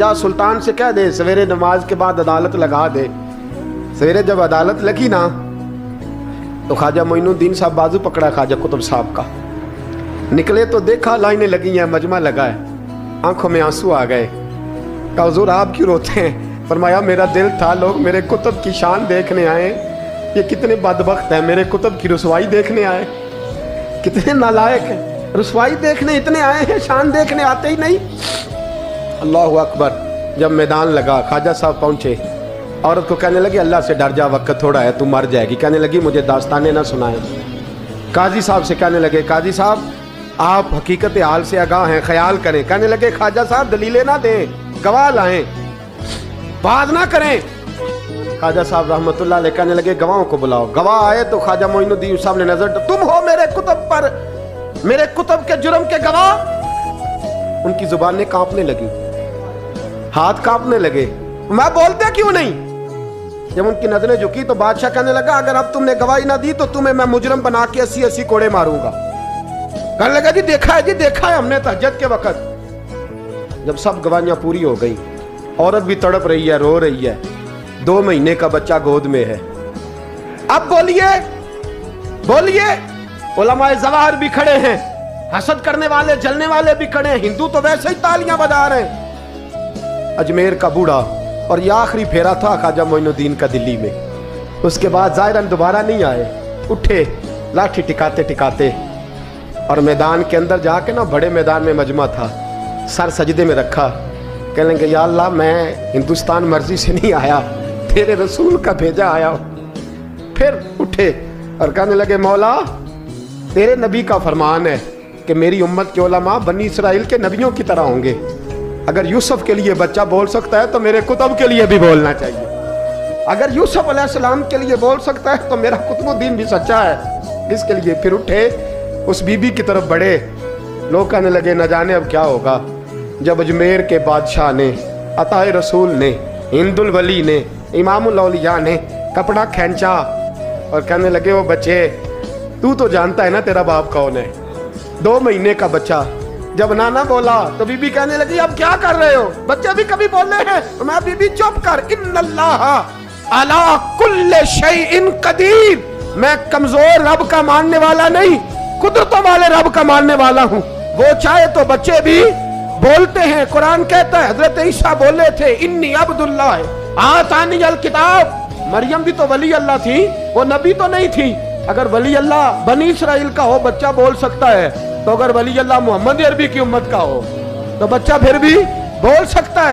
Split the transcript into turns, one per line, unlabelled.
جا سلطان سے کہہ دے سویرے نماز کے بعد عدالت لگا دے. سویرے جب عدالت لگی نا تو خواجہ معین الدین صاحب بازو پکڑا خواجہ قطب صاحب کا, نکلے تو دیکھا لائنیں لگی ہیں, مجمع لگا ہے, آنکھوں میں آنسو آ گئے. کہا حضور آپ کیوں روتے ہیں؟ فرمایا میرا دل تھا لوگ میرے کتب کی شان دیکھنے آئے, یہ کتنے بدبخت ہیں, میرے کتب کی رسوائی دیکھنے آئے, کتنے نالائق ہیں, رسوائی دیکھنے اتنے آئے ہیں, شان دیکھنے آتے ہی نہیں. اللہ اکبر. جب میدان لگا خواجہ صاحب پہنچے, عورت کو کہنے لگی اللہ سے ڈر جا, وقت تھوڑا ہے, تو مر جائے گی. کہنے لگی مجھے داستانیں نہ سنائیں. قاضی صاحب سے کہنے لگے قاضی صاحب آپ حقیقت حال سے آگاہ ہیں, خیال کریں. کہنے لگے خواجہ صاحب دلیلیں نہ دیں, گواہ لائیں, بات نہ کریں. خواجہ صاحب رحمت اللہ علیہ کہنے لگے گواہوں کو بلاؤ. گواہ آئے تو خواجہ معین الدین صاحب نے نظر, تم ہو میرے کتب پر, میرے کتب کے جرم کے گواہ. ان کی زبانیں کانپنے لگی, ہاتھ کانپنے لگے, میں بولتے کیوں نہیں؟ جب ان کی نظریں جھکی تو بادشاہ کہنے لگا اگر اب تم نے گواہی نہ دی تو تمہیں میں مجرم بنا کے 80 کوڑے ماروں گا. کہنے لگا جی دیکھا ہے ہم نے تہجد کے وقت. جب سب گواہیاں پوری ہو گئی, عورت بھی تڑپ رہی ہے, رو رہی ہے, 2 مہینے کا بچہ گود میں ہے. اب بولیے. علماء ظواہر بھی کھڑے ہیں, حسد کرنے والے جلنے والے بھی کھڑے ہیں, ہندو تو ویسے ہی تالیاں بجا رہے ہیں. اجمیر کا بوڑھا, اور یہ آخری پھیرا تھا خواجہ معین الدین کا دلی میں. اس کے بعد ظاہراً دوبارہ نہیں آئے. اٹھے لاٹھی ٹکاتے اور میدان کے اندر جا کے نا, بڑے میدان میں مجمع تھا, سر سجدے میں رکھا. کہنے لگے یا اللہ میں ہندوستان مرضی سے نہیں آیا, تیرے رسول کا بھیجا آیا ہوں. پھر اٹھے اور کہنے لگے مولا تیرے نبی کا فرمان ہے کہ میری امت کے علماء بنی اسرائیل کے نبیوں کی طرح ہوں گے. اگر یوسف کے لیے بچہ بول سکتا ہے تو میرے کتب کے لیے بھی بولنا چاہیے. اگر یوسف علیہ السلام کے لیے بول سکتا ہے تو میرا قطب الدین بھی سچا ہے, اس کے لیے. پھر اٹھے اس بی بی کی طرف بڑھے. لوگ کہنے لگے نہ جانے اب کیا ہوگا. جب اجمیر کے بادشاہ نے, عطا رسول نے, ہند الولی نے, امام الاولیاء نے کپڑا کھینچا اور کہنے لگے وہ بچے تو جانتا ہے نا تیرا باپ کون ہے, 2 مہینے کا بچہ. جب نانا بولا تو بی بی کہنے لگی اب کیا کر رہے ہو, بچے بھی کبھی بولے ہیں. میں بی بی چپ کر, ان اللہ علی کل شیء قدیر, میں کمزور رب کا ماننے والا نہیں, قدرتوں والے رب کا ماننے والا ہوں. وہ چاہے تو بچے بھی بولتے ہیں. قرآن کہتا ہے حضرت عیسیٰ بولے تھے انی عبداللہ آتانی الکتاب. مریم بھی تو ولی اللہ تھی, وہ نبی تو نہیں تھی. اگر ولی اللہ بنی اسرائیل کا ہو بچہ بول سکتا ہے, تو اگر ولی اللہ محمد عربی کی امت کا ہو تو بچہ پھر بھی بول سکتا ہے.